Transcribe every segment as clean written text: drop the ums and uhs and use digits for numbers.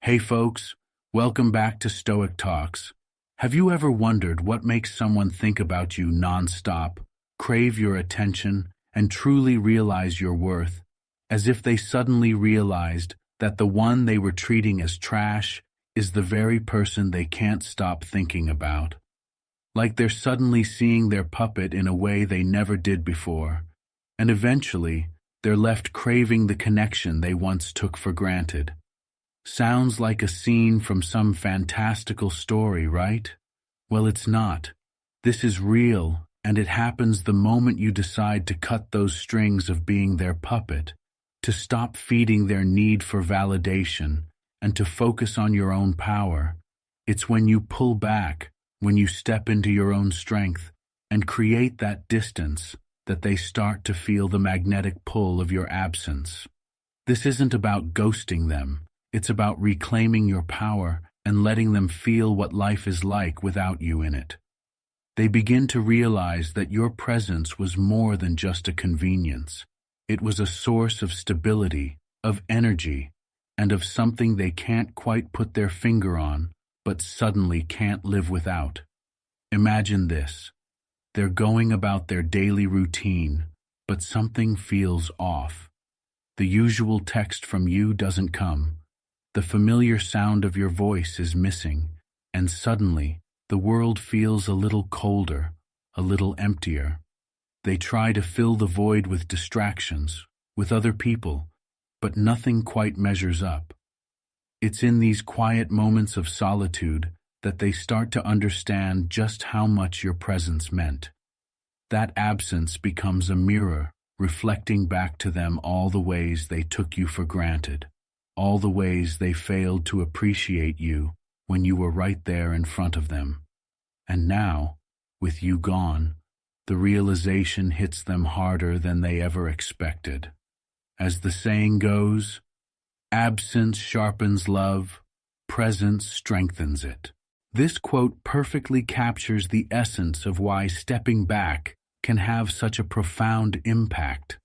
Hey folks, welcome back to Stoic Talks. Have you ever wondered what makes someone think about you nonstop, crave your attention, and truly realize your worth, as if they suddenly realized that the one they were treating as trash is the very person they can't stop thinking about? Like they're suddenly seeing their puppet in a way they never did before, and eventually they're left craving the connection they once took for granted. Sounds like a scene from some fantastical story, right? Well, it's not. This is real, and it happens the moment you decide to cut those strings of being their puppet, to stop feeding their need for validation, and to focus on your own power. It's when you pull back, when you step into your own strength, and create that distance, that they start to feel the magnetic pull of your absence. This isn't about ghosting them. It's about reclaiming your power and letting them feel what life is like without you in it. They begin to realize that your presence was more than just a convenience. It was a source of stability, of energy, and of something they can't quite put their finger on, but suddenly can't live without. Imagine this. They're going about their daily routine, but something feels off. The usual text from you doesn't come. The familiar sound of your voice is missing, and suddenly the world feels a little colder, a little emptier. They try to fill the void with distractions, with other people, but nothing quite measures up. It's in these quiet moments of solitude that they start to understand just how much your presence meant. That absence becomes a mirror, reflecting back to them all the ways they took you for granted. All the ways they failed to appreciate you when you were right there in front of them. And now, with you gone, the realization hits them harder than they ever expected. As the saying goes, absence sharpens love, presence strengthens it. This quote perfectly captures the essence of why stepping back can have such a profound impact.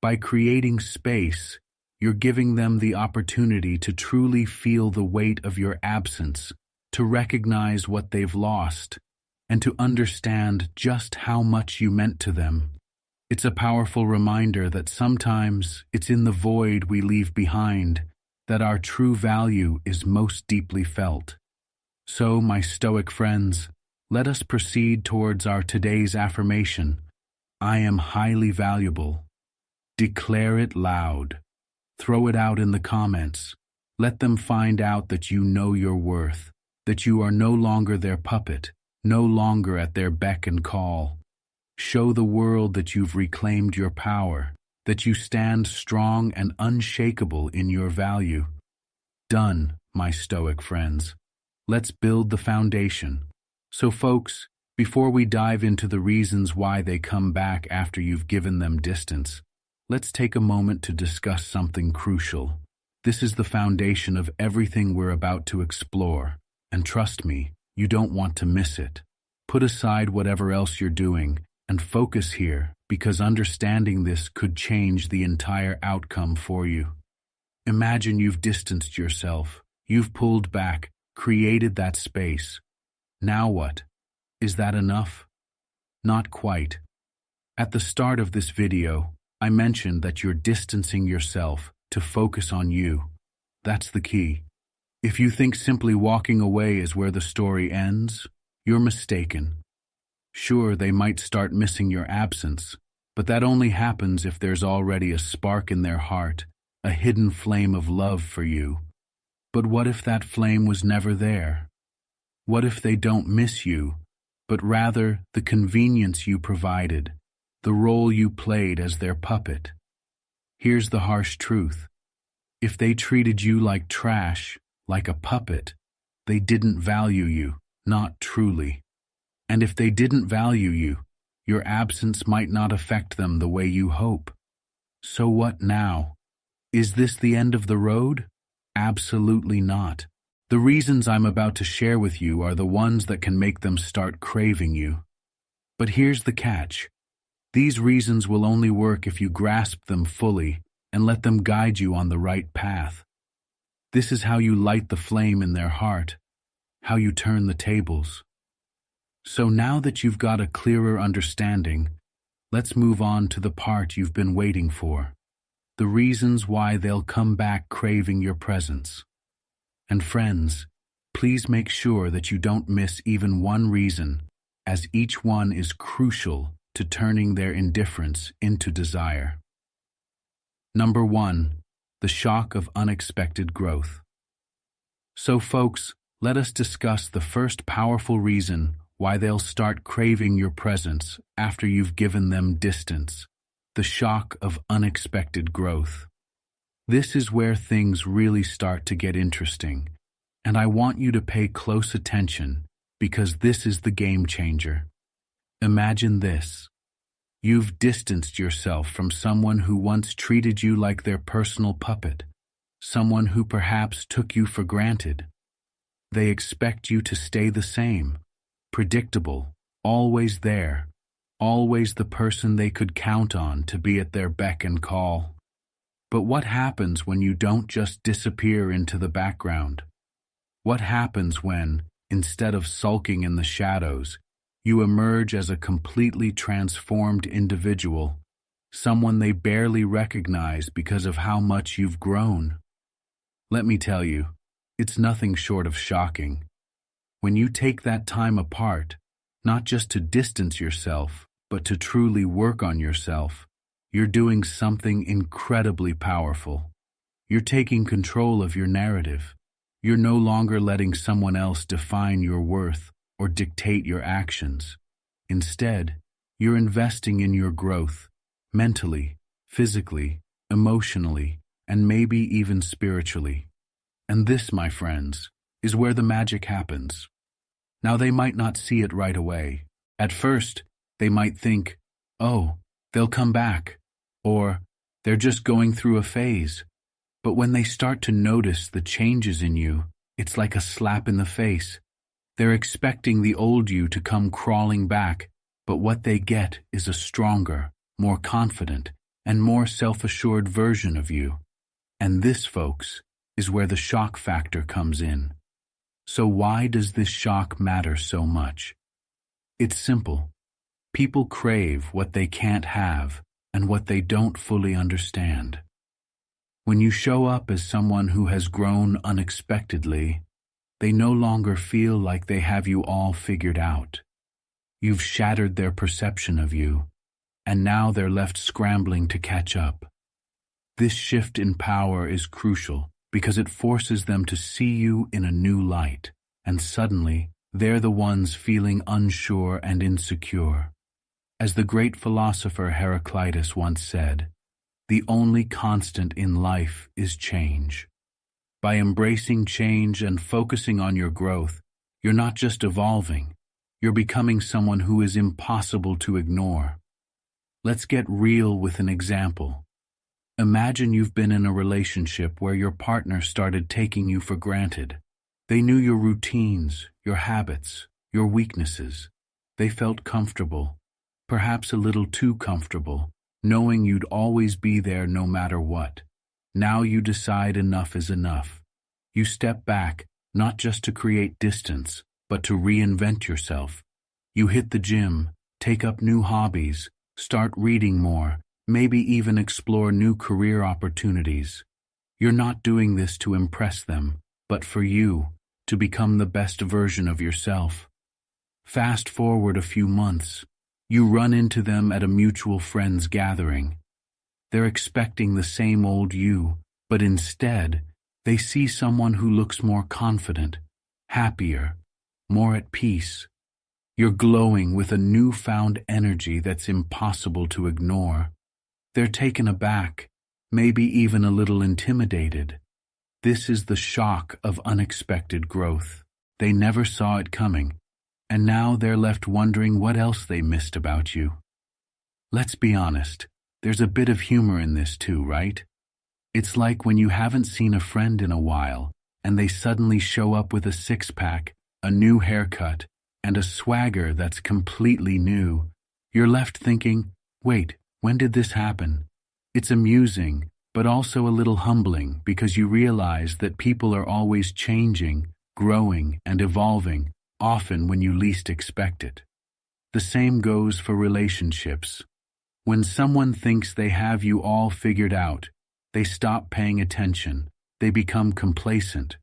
By creating space, you're giving them the opportunity to truly feel the weight of your absence, to recognize what they've lost, and to understand just how much you meant to them. It's a powerful reminder that sometimes it's in the void we leave behind that our true value is most deeply felt. So, my Stoic friends, let us proceed towards our today's affirmation. I am highly valuable. Declare it loud. Throw it out in the comments. Let them find out that you know your worth, that you are no longer their puppet, no longer at their beck and call. Show the world that you've reclaimed your power, that you stand strong and unshakable in your value. Done, my Stoic friends. Let's build the foundation. So folks, before we dive into the reasons why they come back after you've given them distance, let's take a moment to discuss something crucial. This is the foundation of everything we're about to explore, and trust me, you don't want to miss it. Put aside whatever else you're doing and focus here, because understanding this could change the entire outcome for you. Imagine you've distanced yourself, you've pulled back, created that space. Now what? Is that enough? Not quite. At the start of this video, I mentioned that you're distancing yourself to focus on you. That's the key. If you think simply walking away is where the story ends, you're mistaken. Sure, they might start missing your absence, but that only happens if there's already a spark in their heart, a hidden flame of love for you. But what if that flame was never there? What if they don't miss you, but rather the convenience you provided, the role you played as their puppet? Here's the harsh truth. If they treated you like trash, like a puppet, they didn't value you, not truly. And if they didn't value you, your absence might not affect them the way you hope. So what now? Is this the end of the road? Absolutely not. The reasons I'm about to share with you are the ones that can make them start craving you. But here's the catch. These reasons will only work if you grasp them fully and let them guide you on the right path. This is how you light the flame in their heart, how you turn the tables. So now that you've got a clearer understanding, let's move on to the part you've been waiting for. The reasons why they'll come back craving your presence. And friends, please make sure that you don't miss even one reason, as each one is crucial to turning their indifference into desire. Number 1, the shock of unexpected growth. So folks, let us discuss the first powerful reason why they'll start craving your presence after you've given them distance. The shock of unexpected growth. This is where things really start to get interesting, and I want you to pay close attention because this is the game changer. Imagine this. You've distanced yourself from someone who once treated you like their personal puppet, someone who perhaps took you for granted. They expect you to stay the same, predictable, always there, always the person they could count on to be at their beck and call. But what happens when you don't just disappear into the background? What happens when, instead of sulking in the shadows, you emerge as a completely transformed individual, someone they barely recognize because of how much you've grown? Let me tell you, it's nothing short of shocking. When you take that time apart, not just to distance yourself, but to truly work on yourself, you're doing something incredibly powerful. You're taking control of your narrative. You're no longer letting someone else define your worth or dictate your actions. Instead, you're investing in your growth, mentally, physically, emotionally, and maybe even spiritually. And this, my friends, is where the magic happens. Now, they might not see it right away. At first, they might think, oh, they'll come back, or they're just going through a phase. But when they start to notice the changes in you, it's like a slap in the face. They're expecting the old you to come crawling back, but what they get is a stronger, more confident, and more self-assured version of you. And this, folks, is where the shock factor comes in. So why does this shock matter so much? It's simple. People crave what they can't have and what they don't fully understand. When you show up as someone who has grown unexpectedly, they no longer feel like they have you all figured out. You've shattered their perception of you, and now they're left scrambling to catch up. This shift in power is crucial because it forces them to see you in a new light, and suddenly, they're the ones feeling unsure and insecure. As the great philosopher Heraclitus once said, the only constant in life is change. By embracing change and focusing on your growth, you're not just evolving, you're becoming someone who is impossible to ignore. Let's get real with an example. Imagine you've been in a relationship where your partner started taking you for granted. They knew your routines, your habits, your weaknesses. They felt comfortable, perhaps a little too comfortable, knowing you'd always be there no matter what. Now you decide enough is enough. You step back, not just to create distance, but to reinvent yourself. You hit the gym, take up new hobbies, start reading more, maybe even explore new career opportunities. You're not doing this to impress them, but for you, to become the best version of yourself. Fast forward a few months. You run into them at a mutual friends gathering. They're expecting the same old you, but instead, they see someone who looks more confident, happier, more at peace. You're glowing with a newfound energy that's impossible to ignore. They're taken aback, maybe even a little intimidated. This is the shock of unexpected growth. They never saw it coming, and now they're left wondering what else they missed about you. Let's be honest, there's a bit of humor in this too, right? It's like when you haven't seen a friend in a while, and they suddenly show up with a six-pack, a new haircut, and a swagger that's completely new. You're left thinking, wait, when did this happen? It's amusing, but also a little humbling because you realize that people are always changing, growing, and evolving, often when you least expect it. The same goes for relationships. When someone thinks they have you all figured out, they stop paying attention, they become complacent.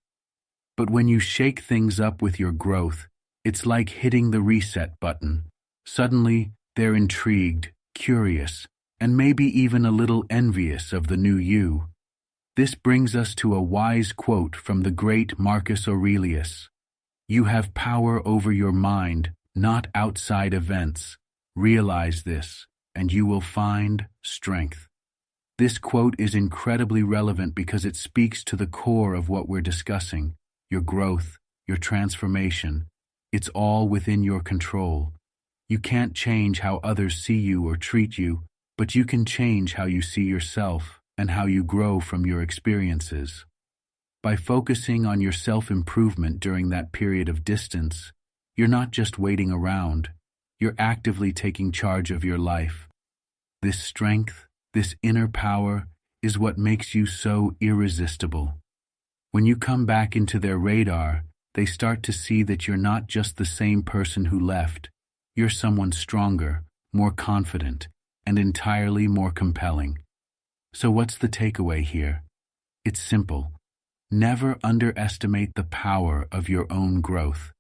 But when you shake things up with your growth, it's like hitting the reset button. Suddenly, they're intrigued, curious, and maybe even a little envious of the new you. This brings us to a wise quote from the great Marcus Aurelius. "You have power over your mind, not outside events. Realize this, and you will find strength." This quote is incredibly relevant because it speaks to the core of what we're discussing: your growth, your transformation. It's all within your control. You can't change how others see you or treat you, but you can change how you see yourself and how you grow from your experiences. By focusing on your self-improvement during that period of distance, you're not just waiting around, you're actively taking charge of your life. This strength, this inner power, is what makes you so irresistible. When you come back into their radar, they start to see that you're not just the same person who left. You're someone stronger, more confident, and entirely more compelling. So what's the takeaway here? It's simple. Never underestimate the power of your own growth.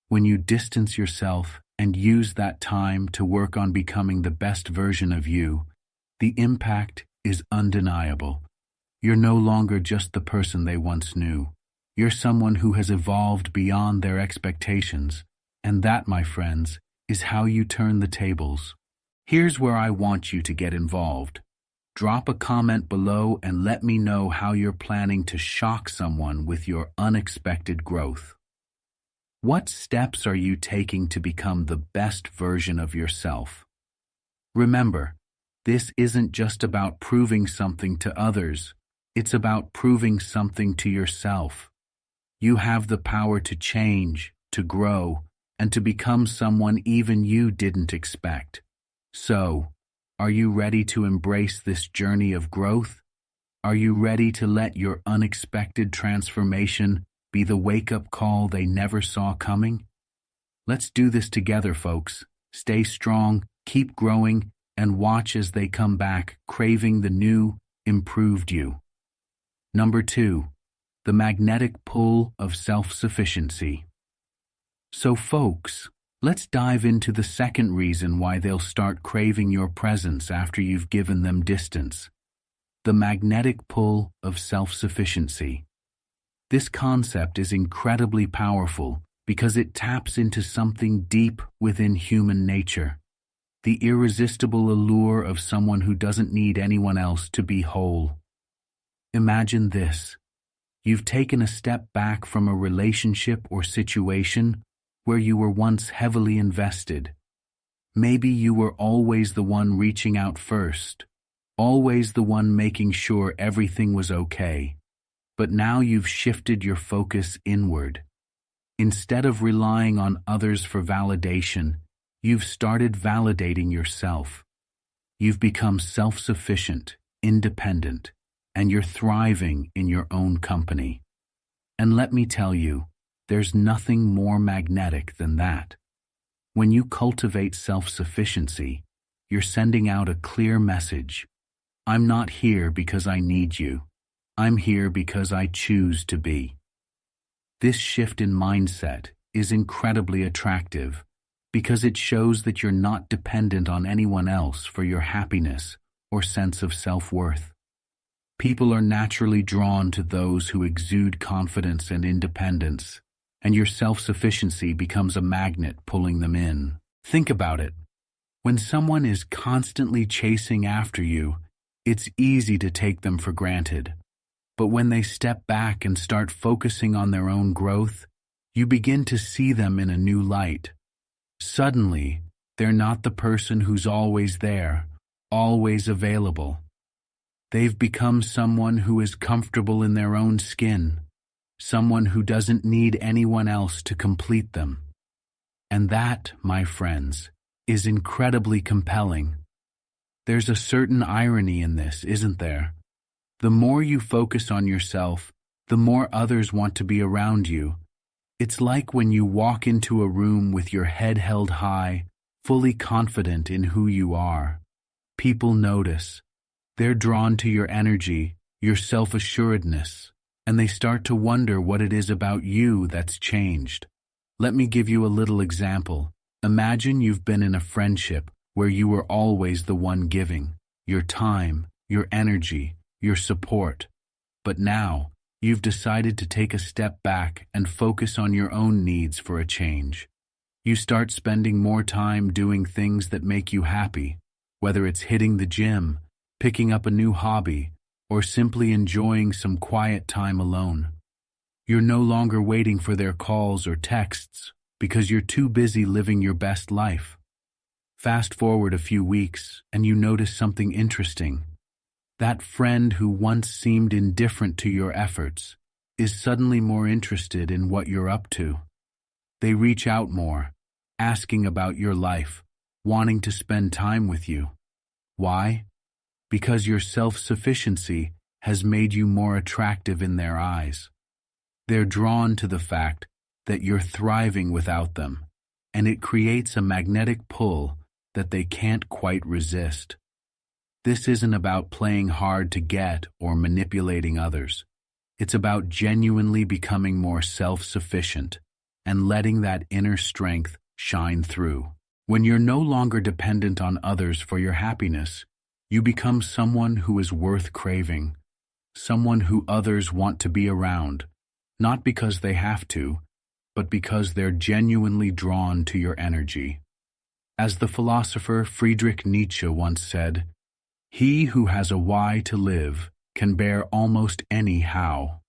When you distance yourself and use that time to work on becoming the best version of you, the impact is undeniable. You're no longer just the person they once knew. You're someone who has evolved beyond their expectations, and that, my friends, is how you turn the tables. Here's where I want you to get involved. Drop a comment below and let me know how you're planning to shock someone with your unexpected growth. What steps are you taking to become the best version of yourself? Remember, this isn't just about proving something to others. It's about proving something to yourself. You have the power to change, to grow, and to become someone even you didn't expect. So, are you ready to embrace this journey of growth? Are you ready to let your unexpected transformation be the wake-up call they never saw coming? Let's do this together, folks. Stay strong, keep growing, and watch as they come back, craving the new, improved you. Number 2, the magnetic pull of self-sufficiency. So, folks, let's dive into the second reason why they'll start craving your presence after you've given them distance. The magnetic pull of self-sufficiency. This concept is incredibly powerful because it taps into something deep within human nature. The irresistible allure of someone who doesn't need anyone else to be whole. Imagine this. You've taken a step back from a relationship or situation where you were once heavily invested. Maybe you were always the one reaching out first, always the one making sure everything was okay. But now you've shifted your focus inward. Instead of relying on others for validation, you've started validating yourself. You've become self-sufficient, independent, and you're thriving in your own company. And let me tell you, there's nothing more magnetic than that. When you cultivate self-sufficiency, you're sending out a clear message. I'm not here because I need you. I'm here because I choose to be. This shift in mindset is incredibly attractive because it shows that you're not dependent on anyone else for your happiness or sense of self-worth. People are naturally drawn to those who exude confidence and independence, and your self-sufficiency becomes a magnet pulling them in. Think about it. When someone is constantly chasing after you, it's easy to take them for granted. But when they step back and start focusing on their own growth, you begin to see them in a new light. Suddenly, they're not the person who's always there, always available. They've become someone who is comfortable in their own skin, someone who doesn't need anyone else to complete them. And that, my friends, is incredibly compelling. There's a certain irony in this, isn't there? The more you focus on yourself, the more others want to be around you. It's like when you walk into a room with your head held high, fully confident in who you are. People notice. They're drawn to your energy, your self-assuredness, and they start to wonder what it is about you that's changed. Let me give you a little example. Imagine you've been in a friendship where you were always the one giving, your time, your energy, your support. But now, you've decided to take a step back and focus on your own needs for a change. You start spending more time doing things that make you happy, whether it's hitting the gym, picking up a new hobby, or simply enjoying some quiet time alone. You're no longer waiting for their calls or texts because you're too busy living your best life. Fast forward a few weeks and you notice something interesting. That friend who once seemed indifferent to your efforts is suddenly more interested in what you're up to. They reach out more, asking about your life, wanting to spend time with you. Why? Because your self-sufficiency has made you more attractive in their eyes. They're drawn to the fact that you're thriving without them, and it creates a magnetic pull that they can't quite resist. This isn't about playing hard to get or manipulating others. It's about genuinely becoming more self-sufficient and letting that inner strength shine through. When you're no longer dependent on others for your happiness, you become someone who is worth craving, someone who others want to be around, not because they have to, but because they're genuinely drawn to your energy. As the philosopher Friedrich Nietzsche once said, "He who has a why to live can bear almost any how."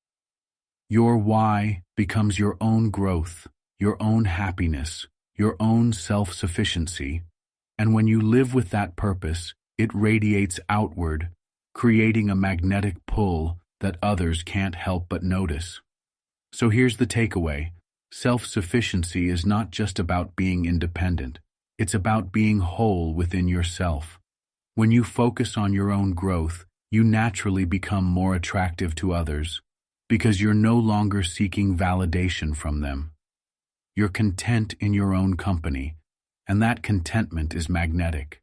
Your why becomes your own growth, your own happiness, your own self-sufficiency, and when you live with that purpose, it radiates outward, creating a magnetic pull that others can't help but notice. So here's the takeaway. Self-sufficiency is not just about being independent. It's about being whole within yourself. When you focus on your own growth, you naturally become more attractive to others because you're no longer seeking validation from them. You're content in your own company, and that contentment is magnetic.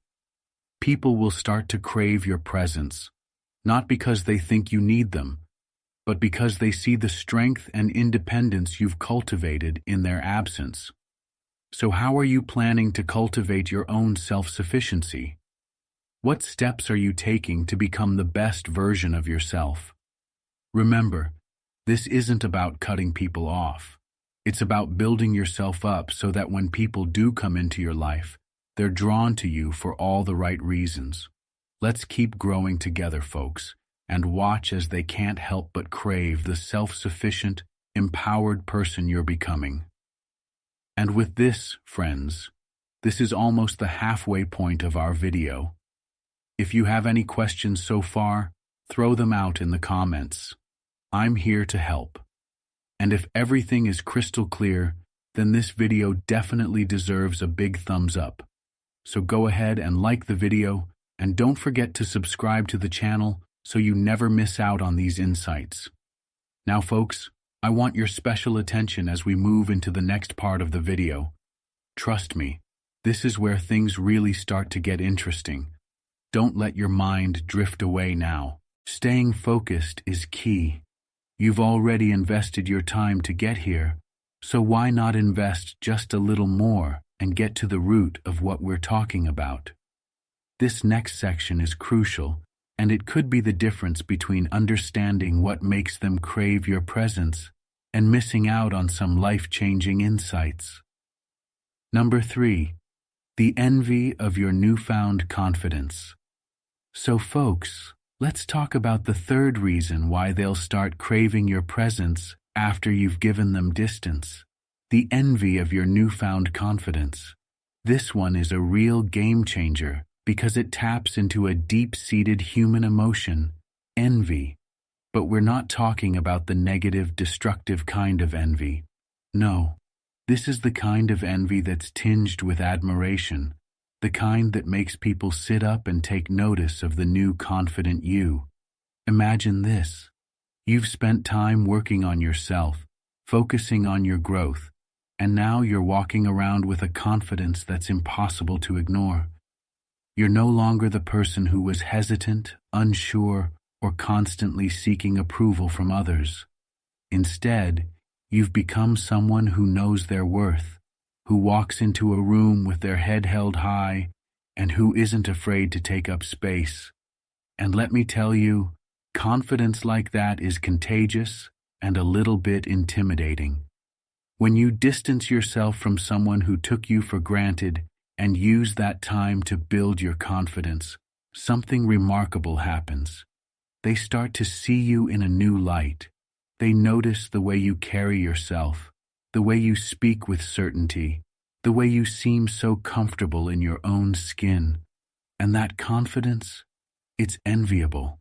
People will start to crave your presence, not because they think you need them, but because they see the strength and independence you've cultivated in their absence. So how are you planning to cultivate your own self-sufficiency? What steps are you taking to become the best version of yourself? Remember, this isn't about cutting people off. It's about building yourself up so that when people do come into your life, they're drawn to you for all the right reasons. Let's keep growing together, folks, and watch as they can't help but crave the self-sufficient, empowered person you're becoming. And with this, friends, this is almost the halfway point of our video. If you have any questions so far, throw them out in the comments. I'm here to help. And if everything is crystal clear, then this video definitely deserves a big thumbs up. So go ahead and like the video, and don't forget to subscribe to the channel so you never miss out on these insights. Now folks, I want your special attention as we move into the next part of the video. Trust me, this is where things really start to get interesting. Don't let your mind drift away now. Staying focused is key. You've already invested your time to get here, so why not invest just a little more and get to the root of what we're talking about? This next section is crucial, and it could be the difference between understanding what makes them crave your presence and missing out on some life-changing insights. Number 3, the envy of your newfound confidence. So folks, let's talk about the third reason why they'll start craving your presence after you've given them distance. The envy of your newfound confidence. This one is a real game changer because it taps into a deep-seated human emotion, envy. But we're not talking about the negative, destructive kind of envy. No, this is the kind of envy that's tinged with admiration, the kind that makes people sit up and take notice of the new confident you. Imagine this. You've spent time working on yourself, focusing on your growth, and now you're walking around with a confidence that's impossible to ignore. You're no longer the person who was hesitant, unsure, or constantly seeking approval from others. Instead, you've become someone who knows their worth, who walks into a room with their head held high, and who isn't afraid to take up space. And let me tell you, confidence like that is contagious and a little bit intimidating. When you distance yourself from someone who took you for granted and use that time to build your confidence, something remarkable happens. They start to see you in a new light. They notice the way you carry yourself, the way you speak with certainty, the way you seem so comfortable in your own skin. And that confidence, it's enviable.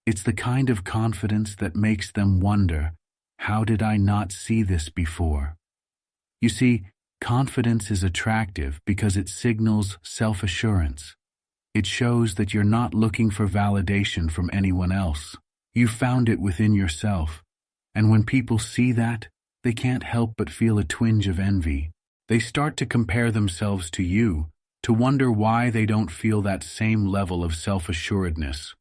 It's the kind of confidence that makes them wonder, how did I not see this before? You see, confidence is attractive because it signals self-assurance. It shows that you're not looking for validation from anyone else. You found it within yourself. And when people see that, they can't help but feel a twinge of envy. They start to compare themselves to you, to wonder why they don't feel that same level of self-assuredness.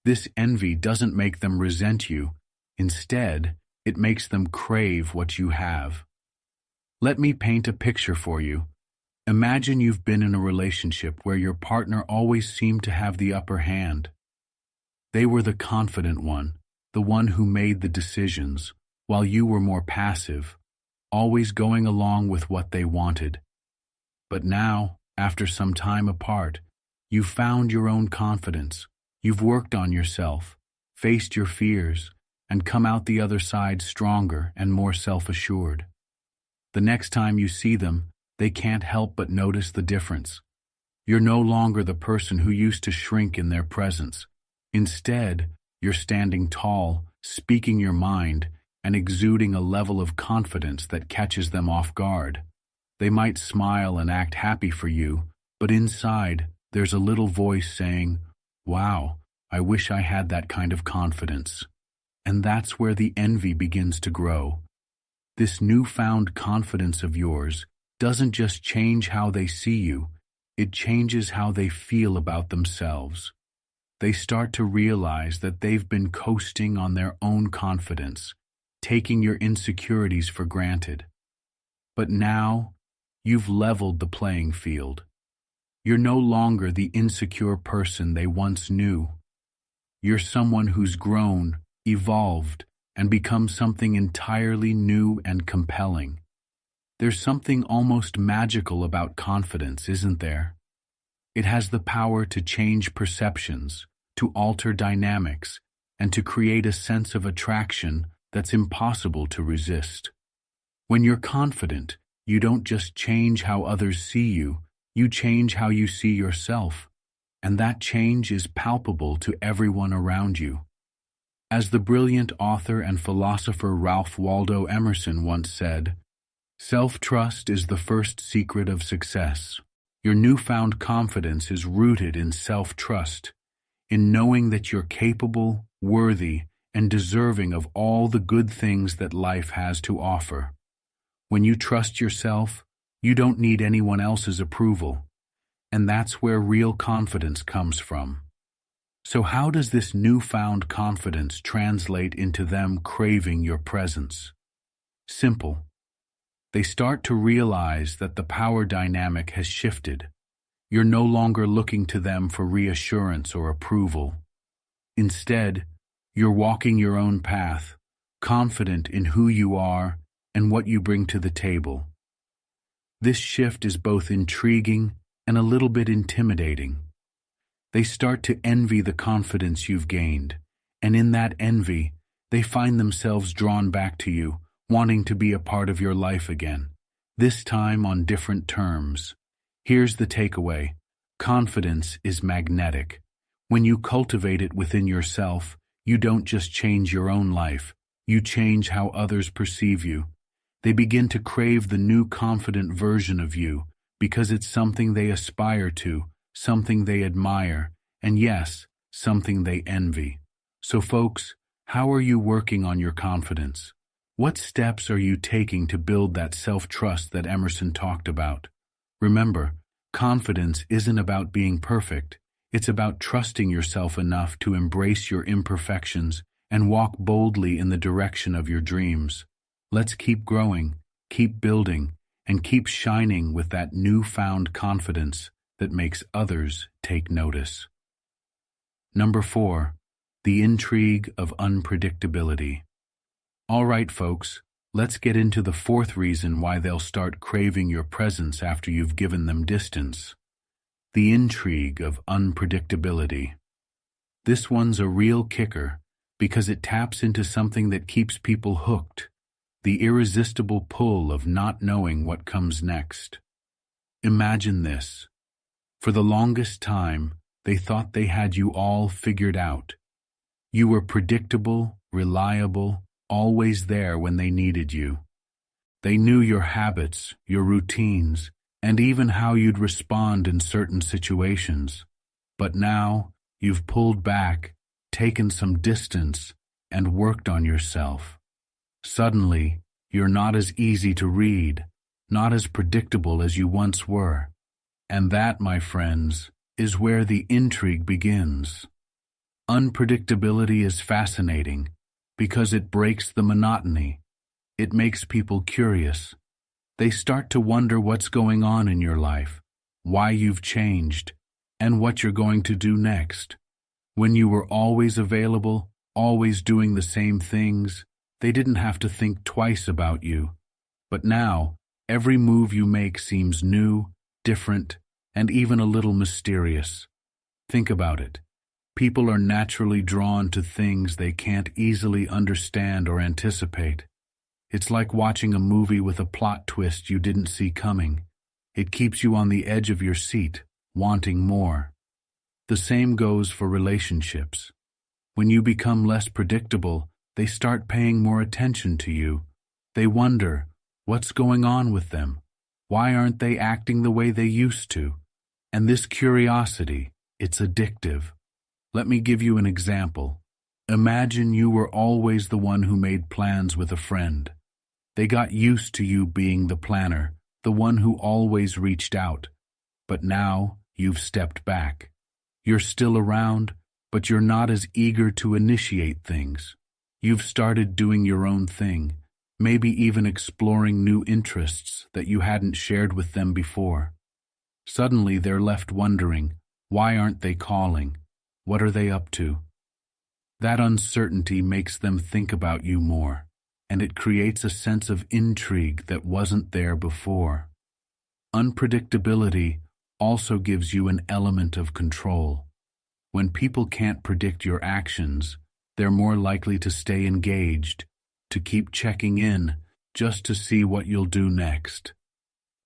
This envy doesn't make them resent you. Instead, it makes them crave what you have. Let me paint a picture for you. Imagine you've been in a relationship where your partner always seemed to have the upper hand. They were the confident one, the one who made the decisions, while you were more passive, always going along with what they wanted. But now, after some time apart, you've found your own confidence. You've worked on yourself, faced your fears, and come out the other side stronger and more self-assured. The next time you see them, they can't help but notice the difference. You're no longer the person who used to shrink in their presence. Instead, you're standing tall, speaking your mind, and exuding a level of confidence that catches them off guard. They might smile and act happy for you, but inside, there's a little voice saying, "Wow, I wish I had that kind of confidence." And that's where the envy begins to grow. This newfound confidence of yours doesn't just change how they see you, it changes how they feel about themselves. They start to realize that they've been coasting on their own confidence, taking your insecurities for granted. But now, you've leveled the playing field. You're no longer the insecure person they once knew. You're someone who's grown, evolved, and become something entirely new and compelling. There's something almost magical about confidence, isn't there? It has the power to change perceptions, to alter dynamics, and to create a sense of attraction that's impossible to resist. When you're confident, you don't just change how others see you, you change how you see yourself, and that change is palpable to everyone around you. As the brilliant author and philosopher Ralph Waldo Emerson once said, "Self-trust is the first secret of success." Your newfound confidence is rooted in self-trust, in knowing that you're capable, worthy, and deserving of all the good things that life has to offer. When you trust yourself, you don't need anyone else's approval, and that's where real confidence comes from. So how does this newfound confidence translate into them craving your presence? Simple. They start to realize that the power dynamic has shifted. You're no longer looking to them for reassurance or approval. Instead, you're walking your own path, confident in who you are and what you bring to the table. This shift is both intriguing and a little bit intimidating. They start to envy the confidence you've gained, and in that envy, they find themselves drawn back to you, wanting to be a part of your life again, this time on different terms. Here's the takeaway. Confidence is magnetic. When you cultivate it within yourself, you don't just change your own life, you change how others perceive you. They begin to crave the new confident version of you because it's something they aspire to, something they admire, and yes, something they envy. So folks, how are you working on your confidence? What steps are you taking to build that self-trust that Emerson talked about? Remember, confidence isn't about being perfect. It's about trusting yourself enough to embrace your imperfections and walk boldly in the direction of your dreams. Let's keep growing, keep building, and keep shining with that newfound confidence that makes others take notice. Number 4, the intrigue of unpredictability. All right, folks, let's get into the 4th reason why they'll start craving your presence after you've given them distance. The intrigue of unpredictability. This one's a real kicker because it taps into something that keeps people hooked, the irresistible pull of not knowing what comes next. Imagine this. For the longest time, they thought they had you all figured out. You were predictable, reliable, always there when they needed you. They knew your habits, your routines, and even how you'd respond in certain situations. But now, you've pulled back, taken some distance, and worked on yourself. Suddenly, you're not as easy to read, not as predictable as you once were. And that, my friends, is where the intrigue begins. Unpredictability is fascinating because it breaks the monotony. It makes people curious. They start to wonder what's going on in your life, why you've changed, and what you're going to do next. When you were always available, always doing the same things, they didn't have to think twice about you. But now, every move you make seems new, different, and even a little mysterious. Think about it. People are naturally drawn to things they can't easily understand or anticipate. It's like watching a movie with a plot twist you didn't see coming. It keeps you on the edge of your seat, wanting more. The same goes for relationships. When you become less predictable, they start paying more attention to you. They wonder, what's going on with them? Why aren't they acting the way they used to? And this curiosity, it's addictive. Let me give you an example. Imagine you were always the one who made plans with a friend. They got used to you being the planner, the one who always reached out. But now you've stepped back. You're still around, but you're not as eager to initiate things. You've started doing your own thing, maybe even exploring new interests that you hadn't shared with them before. Suddenly they're left wondering, why aren't they calling? What are they up to? That uncertainty makes them think about you more, and it creates a sense of intrigue that wasn't there before. Unpredictability also gives you an element of control. When people can't predict your actions, they're more likely to stay engaged, to keep checking in, just to see what you'll do next.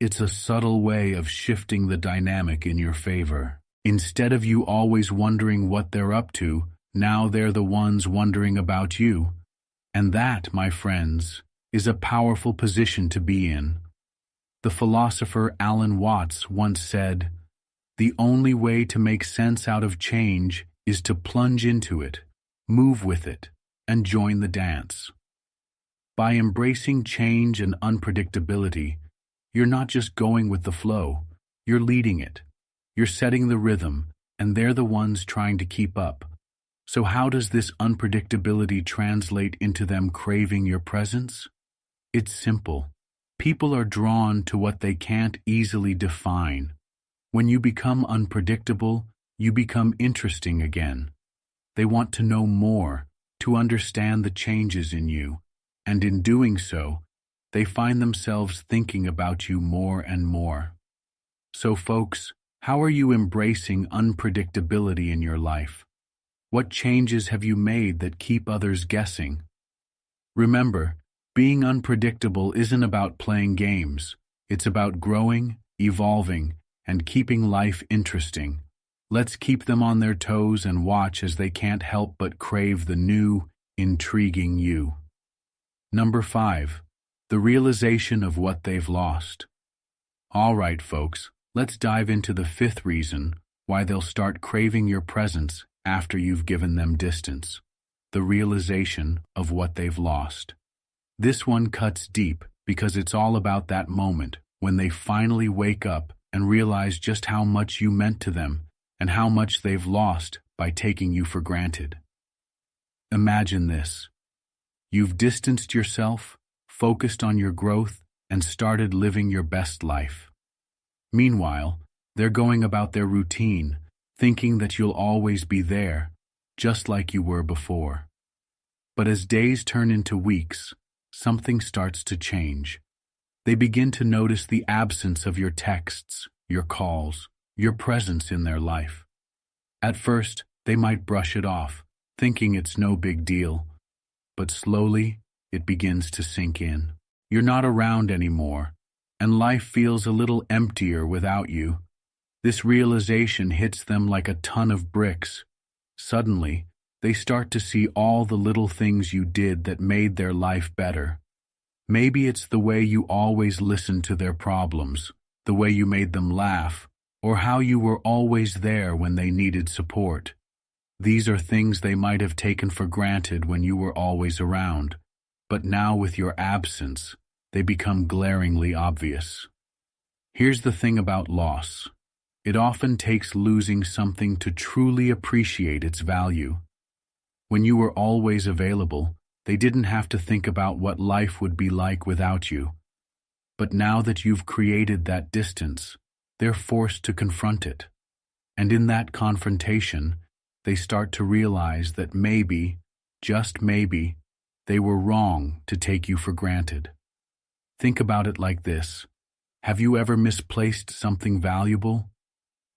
It's a subtle way of shifting the dynamic in your favor. Instead of you always wondering what they're up to, now they're the ones wondering about you. And that, my friends, is a powerful position to be in. The philosopher Alan Watts once said, "The only way to make sense out of change is to plunge into it, move with it, and join the dance." By embracing change and unpredictability, you're not just going with the flow, you're leading it. You're setting the rhythm, and they're the ones trying to keep up. So how does this unpredictability translate into them craving your presence? It's simple. People are drawn to what they can't easily define. When you become unpredictable, you become interesting again. They want to know more, to understand the changes in you, and in doing so, they find themselves thinking about you more and more. So folks, how are you embracing unpredictability in your life? What changes have you made that keep others guessing? Remember, being unpredictable isn't about playing games. It's about growing, evolving, and keeping life interesting. Let's keep them on their toes and watch as they can't help but crave the new, intriguing you. Number 5, the realization of what they've lost. All right, folks, let's dive into the 5th reason why they'll start craving your presence after you've given them distance. the realization of what they've lost. This one cuts deep because it's all about that moment when they finally wake up and realize just how much you meant to them and how much they've lost by taking you for granted. Imagine this. You've distanced yourself, focused on your growth, and started living your best life. Meanwhile, they're going about their routine, thinking that you'll always be there, just like you were before. But as days turn into weeks, something starts to change. They begin to notice the absence of your texts, your calls, your presence in their life. At first, they might brush it off, thinking it's no big deal. But slowly, it begins to sink in. You're not around anymore, and life feels a little emptier without you. This realization hits them like a ton of bricks. Suddenly, they start to see all the little things you did that made their life better. Maybe it's the way you always listened to their problems, the way you made them laugh, or how you were always there when they needed support. These are things they might have taken for granted when you were always around, but now with your absence, they become glaringly obvious. Here's the thing about loss. It often takes losing something to truly appreciate its value. When you were always available, they didn't have to think about what life would be like without you. But now that you've created that distance, they're forced to confront it. And in that confrontation, they start to realize that maybe, just maybe, they were wrong to take you for granted. Think about it like this. Have you ever misplaced something valuable?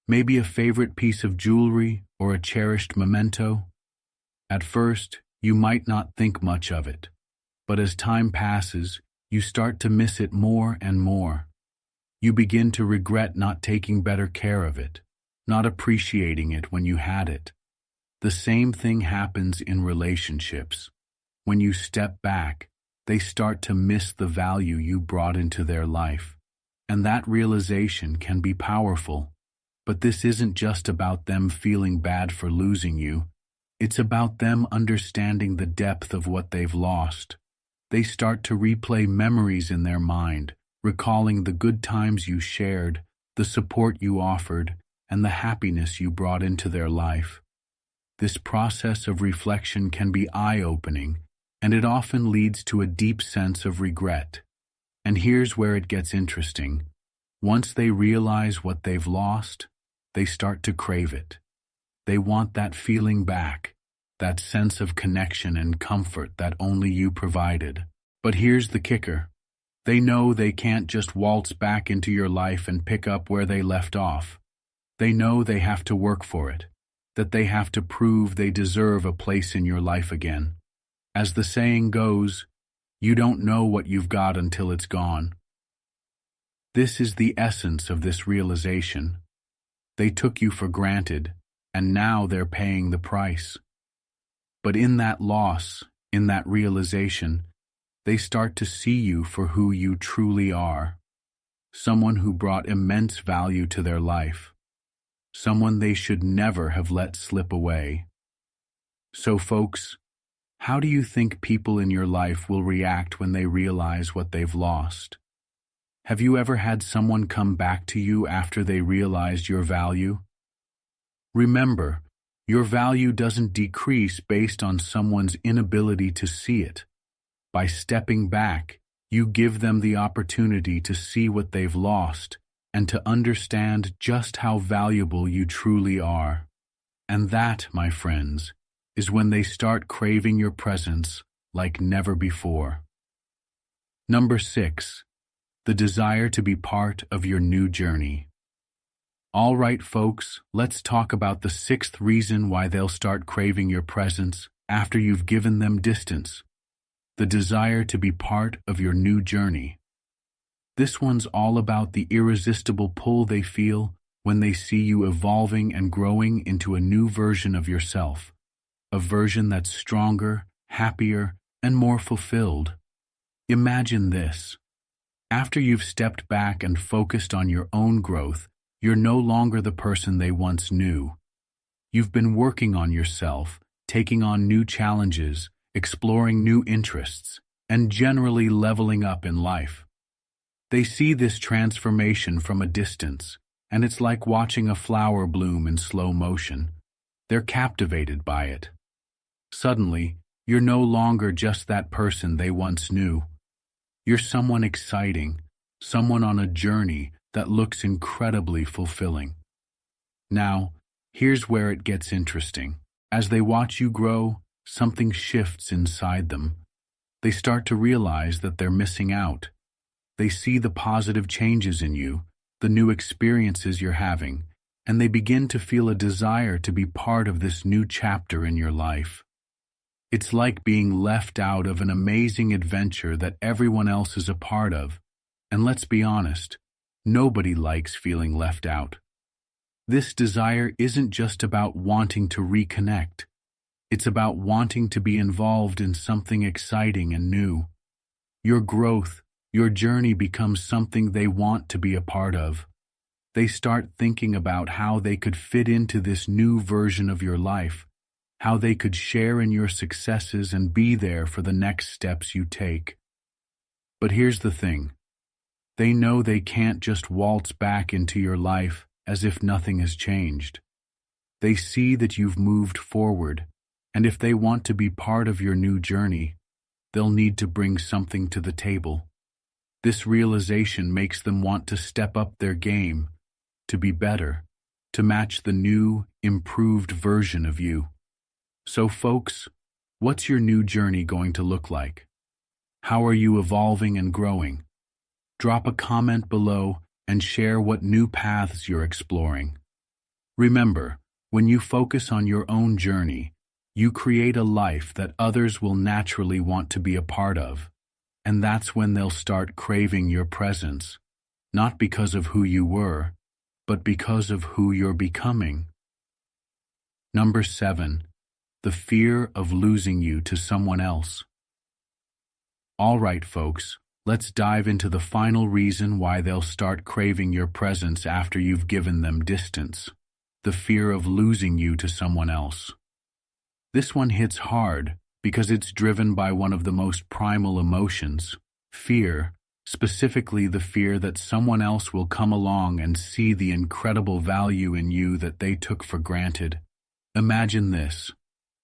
Maybe a favorite piece of jewelry or a cherished memento? At first, you might not think much of it, but as time passes, you start to miss it more and more. You begin to regret not taking better care of it, not appreciating it when you had it. The same thing happens in relationships. When you step back, they start to miss the value you brought into their life. And that realization can be powerful. But this isn't just about them feeling bad for losing you. It's about them understanding the depth of what they've lost. They start to replay memories in their mind, recalling the good times you shared, the support you offered, and the happiness you brought into their life. This process of reflection can be eye-opening, and it often leads to a deep sense of regret. And here's where it gets interesting. Once they realize what they've lost, they start to crave it. They want that feeling back, that sense of connection and comfort that only you provided. But here's the kicker. They know they can't just waltz back into your life and pick up where they left off. They know they have to work for it, that they have to prove they deserve a place in your life again. As the saying goes, you don't know what you've got until it's gone. This is the essence of this realization. They took you for granted, and now they're paying the price. But in that loss, in that realization, they start to see you for who you truly are. Someone who brought immense value to their life. Someone they should never have let slip away. So folks, how do you think people in your life will react when they realize what they've lost? Have you ever had someone come back to you after they realized your value? Remember, your value doesn't decrease based on someone's inability to see it. By stepping back, you give them the opportunity to see what they've lost and to understand just how valuable you truly are. And that, my friends, is when they start craving your presence like never before. Number 6. The desire to be part of your new journey. All right, folks, let's talk about the 6th reason why they'll start craving your presence after you've given them distance. The desire to be part of your new journey. This one's all about the irresistible pull they feel when they see you evolving and growing into a new version of yourself. A version that's stronger, happier, and more fulfilled. Imagine this. After you've stepped back and focused on your own growth, you're no longer the person they once knew. You've been working on yourself, taking on new challenges, exploring new interests, and generally leveling up in life. They see this transformation from a distance, and it's like watching a flower bloom in slow motion. They're captivated by it. Suddenly, you're no longer just that person they once knew. You're someone exciting, someone on a journey that looks incredibly fulfilling. Now, here's where it gets interesting. As they watch you grow, something shifts inside them. They start to realize that they're missing out. They see the positive changes in you, the new experiences you're having, and they begin to feel a desire to be part of this new chapter in your life. It's like being left out of an amazing adventure that everyone else is a part of, and let's be honest, nobody likes feeling left out. This desire isn't just about wanting to reconnect. It's about wanting to be involved in something exciting and new. Your growth, your journey becomes something they want to be a part of. They start thinking about how they could fit into this new version of your life, how they could share in your successes and be there for the next steps you take. But here's the thing. They know they can't just waltz back into your life as if nothing has changed. They see that you've moved forward, and if they want to be part of your new journey, they'll need to bring something to the table. This realization makes them want to step up their game, to be better, to match the new, improved version of you. So folks, what's your new journey going to look like? How are you evolving and growing? Drop a comment below and share what new paths you're exploring. Remember, when you focus on your own journey, you create a life that others will naturally want to be a part of, and that's when they'll start craving your presence, not because of who you were, but because of who you're becoming. Number 7. The fear of losing you to someone else. All right, folks, let's dive into the final reason why they'll start craving your presence after you've given them distance. The fear of losing you to someone else. This one hits hard because it's driven by one of the most primal emotions, fear, specifically the fear that someone else will come along and see the incredible value in you that they took for granted. Imagine this.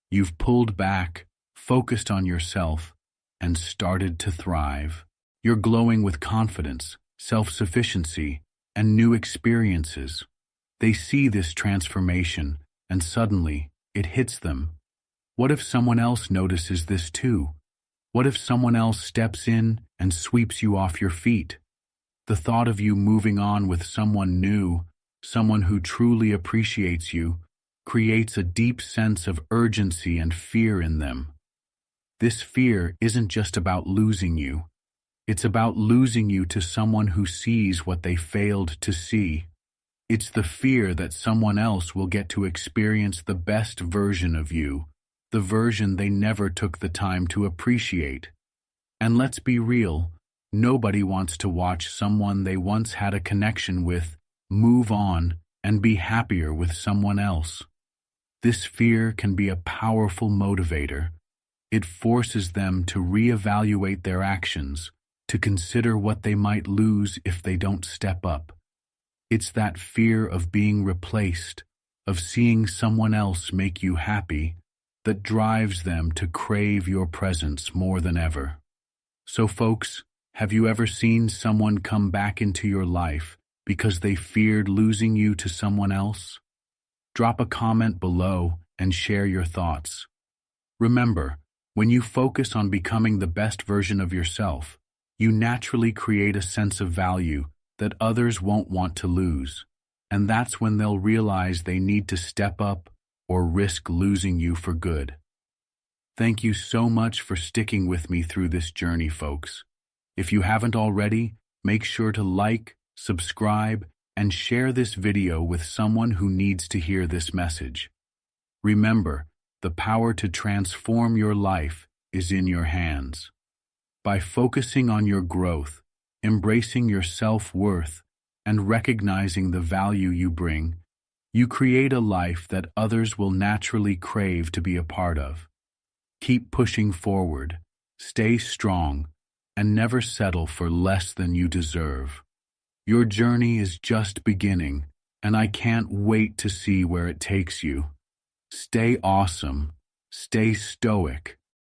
You've pulled back, focused on yourself, and started to thrive. You're glowing with confidence, self-sufficiency, and new experiences. They see this transformation, and suddenly, it hits them. What if someone else notices this too? What if someone else steps in and sweeps you off your feet? The thought of you moving on with someone new, someone who truly appreciates you, creates a deep sense of urgency and fear in them. This fear isn't just about losing you. It's about losing you to someone who sees what they failed to see. It's the fear that someone else will get to experience the best version of you, the version they never took the time to appreciate. And let's be real, nobody wants to watch someone they once had a connection with move on and be happier with someone else. This fear can be a powerful motivator. It forces them to reevaluate their actions, to consider what they might lose if they don't step up. It's that fear of being replaced, of seeing someone else make you happy, that drives them to crave your presence more than ever. So folks, have you ever seen someone come back into your life because they feared losing you to someone else? Drop a comment below and share your thoughts. Remember, when you focus on becoming the best version of yourself, you naturally create a sense of value that others won't want to lose, and that's when they'll realize they need to step up or risk losing you for good. Thank you so much for sticking with me through this journey, folks. If you haven't already, make sure to like, subscribe, and share this video with someone who needs to hear this message. Remember, the power to transform your life is in your hands. By focusing on your growth, embracing your self-worth, and recognizing the value you bring, You create a life that others will naturally crave to be a part of. Keep pushing forward, stay strong, and never settle for less than you deserve. Your journey is just beginning, and I can't wait to see where it takes you. Stay awesome, stay stoic,